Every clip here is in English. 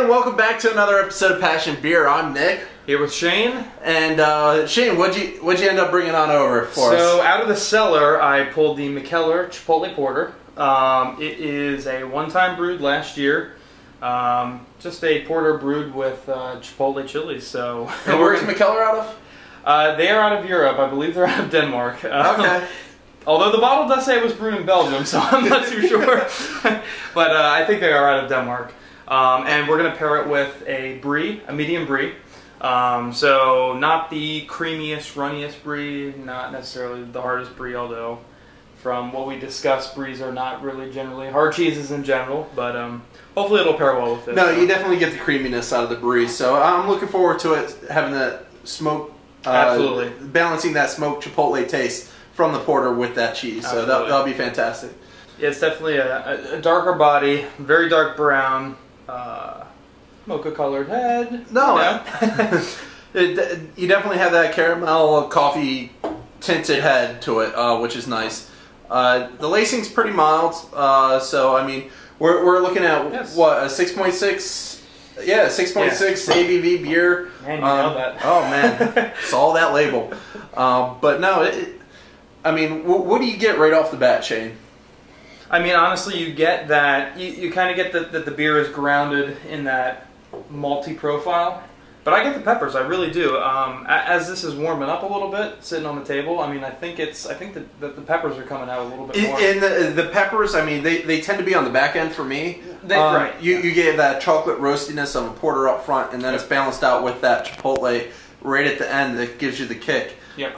and welcome back to another episode of Passion Beer. I'm Nick. Here with Shane. And Shane, what'd you end up bringing on over for us? So out of the cellar, I pulled the Mikkeller Chipotle Porter. It is a one-time brewed last year. Just a porter brewed with Chipotle chilies. So and where's Mikkeller out of? They are out of Europe. I believe they're out of Denmark. Okay. Although the bottle does say it was brewed in Belgium, so I'm not too sure. But I think they are out of Denmark. And we're going to pair it with a brie, a medium brie. So not the creamiest, runniest brie, not necessarily the hardest brie, although from what we discussed, bries are not really generally hard cheeses in general, but hopefully it'll pair well with it. No, you definitely get the creaminess out of the brie, so I'm looking forward to it, having that smoke, absolutely, balancing that smoked chipotle taste from the porter with that cheese, so that'll be fantastic. Yeah, it's definitely a darker body, very dark brown, mocha colored head. No, you definitely have that caramel coffee tinted head to it, which is nice. The lacing's pretty mild, so I mean we're looking at what, a 6.6. Yeah, 6.6 ABV beer. Man, you know that. Oh man, saw that label. But no, I mean, what do you get right off the bat, Shane? I mean, honestly, you get that, you kind of get that the beer is grounded in that malty profile. But I get the peppers, I really do. As this is warming up a little bit, sitting on the table, I mean, I think that the peppers are coming out a little bit more. And the peppers, I mean, they tend to be on the back end for me. Right. You get that chocolate roastiness of a porter up front, and then it's balanced out with that chipotle right at the end that gives you the kick. Yep.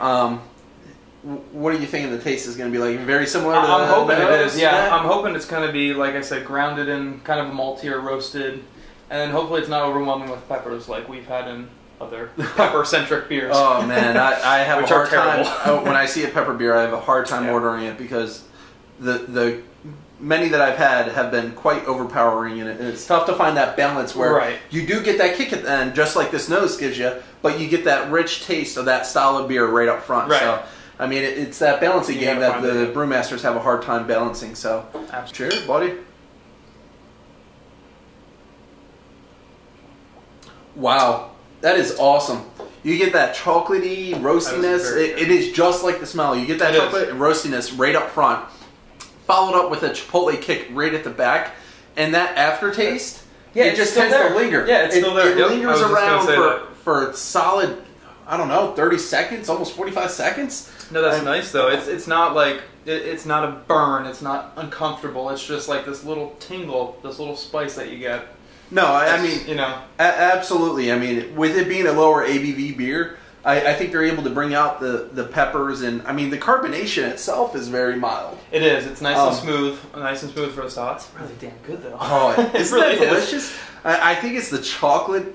What are you thinking the taste is going to be like? Very similar to I'm hoping it is, yeah. I'm hoping it's going to be, like I said, grounded in kind of a maltier roasted, and then hopefully it's not overwhelming with peppers like we've had in other pepper-centric beers. Oh man, I have a hard time. When I see a pepper beer, I have a hard time ordering it because the many that I've had have been quite overpowering, and it's tough to find that balance where you do get that kick at the end, just like this nose gives you, but you get that rich taste of that style of beer right up front. Right. So, I mean, it's that balancing game that the brewmasters have a hard time balancing. So, cheers, buddy. Wow, that is awesome. You get that chocolatey roastiness. It is just like the smell. You get that chocolate roastiness right up front, followed up with a chipotle kick right at the back, and that aftertaste, it just tends to linger. Yeah, it's still there. It lingers around for solid, I don't know, 30 seconds, almost 45 seconds. No, that's nice though. It's not like it's not a burn. It's not uncomfortable. It's just like this little tingle, this little spice that you get. No, I mean, you know, absolutely. I mean, with it being a lower ABV beer, I think they're able to bring out the peppers, and I mean the carbonation itself is very mild. It is. It's nice and smooth. Nice and smooth for a style. It's really damn good though. Oh, isn't that delicious? I think it's the chocolate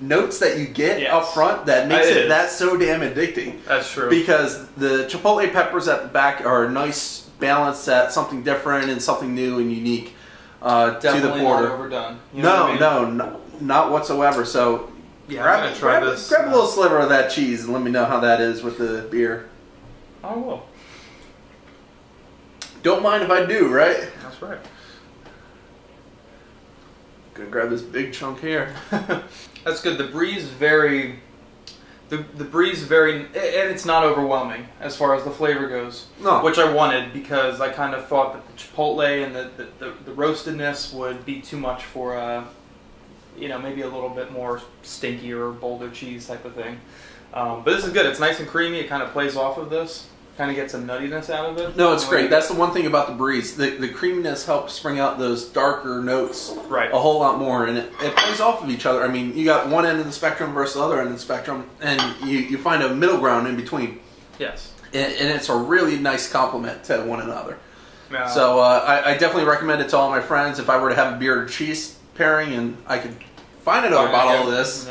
notes that you get up front that makes it that so damn addicting. That's true. Because the chipotle peppers at the back are a nice balance at something different and something new and unique to the porter. Not overdone. You know No, not whatsoever. So yeah, grab a little sliver of that cheese and let me know how that is with the beer. I will. Don't mind if I do, right? That's right. Gonna grab this big chunk here. That's good. The brie's very, and it's not overwhelming as far as the flavor goes. No. Which I wanted because I kind of thought that the chipotle and the roastedness would be too much for, you know, maybe a little bit more stinky or bolder cheese type of thing. But this is good. It's nice and creamy. It kind of plays off of this. Kind of gets a nuttiness out of it. No, it's great. That's the one thing about the bries. The creaminess helps bring out those darker notes a whole lot more, and it plays off of each other. I mean, you got one end of the spectrum versus the other end of the spectrum, and you find a middle ground in between. Yes. And it's a really nice complement to one another. Yeah. So I definitely recommend it to all my friends. If I were to have a beer or cheese pairing and I could find another bottle of this,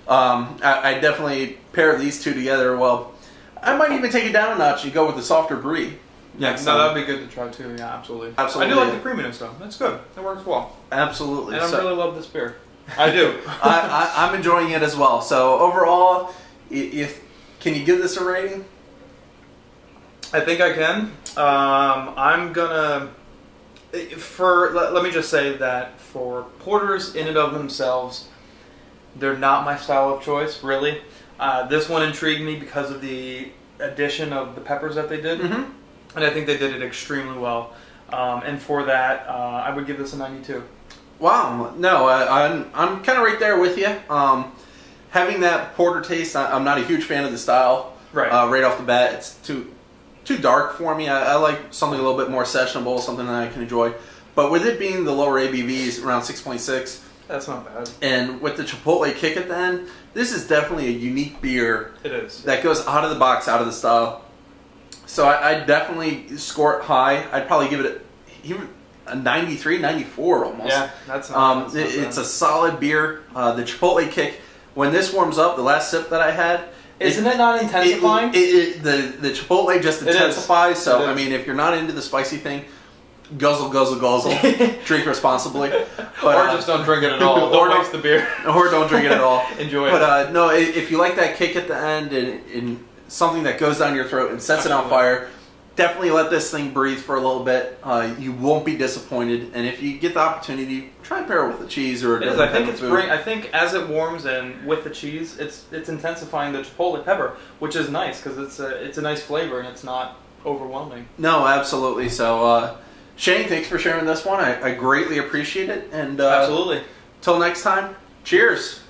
I definitely pair these two together. Well, I might even take it down a notch and go with the softer brie. Yeah, no, that'd be good to try too. Yeah, absolutely. I do like the creaminess though. That's good. It works well. Absolutely. And I really love this beer. I do. I'm enjoying it as well. So overall, can you give this a rating? I think I can. I'm gonna Let me just say that for porters in and of themselves, they're not my style of choice, really. This one intrigued me because of the addition of the peppers that they did, and I think they did it extremely well. And for that, I would give this a 92. Wow, no, I'm kind of right there with you. Having that porter taste, I'm not a huge fan of the style. Right off the bat, it's too dark for me. I like something a little bit more sessionable, something that I can enjoy. But with it being the lower ABVs, around 6.6, that's not bad. And with the Chipotle kick at the end, this is definitely a unique beer. It is. That goes out of the box, out of the style. So I'd definitely score it high. I'd probably give it a 93, 94 almost. Yeah, that's not bad. It's a solid beer. The Chipotle kick, when this warms up, the last sip that I had, isn't it not intensifying? The Chipotle just intensifies. So, I mean, if you're not into the spicy thing, guzzle, guzzle, guzzle. Drink responsibly. But, or just don't drink it at all. Don't waste the beer. Or don't drink it at all. Enjoy it. But no, if you like that kick at the end and something that goes down your throat and sets it on fire, definitely let this thing breathe for a little bit. You won't be disappointed. And if you get the opportunity, try and pair it with a cheese or a different type of food. I think as it warms and with the cheese, it's intensifying the Chipotle pepper, which is nice because it's a nice flavor and it's not overwhelming. No, absolutely. So, Shane, thanks for sharing this one. I greatly appreciate it. And absolutely. Till next time, cheers.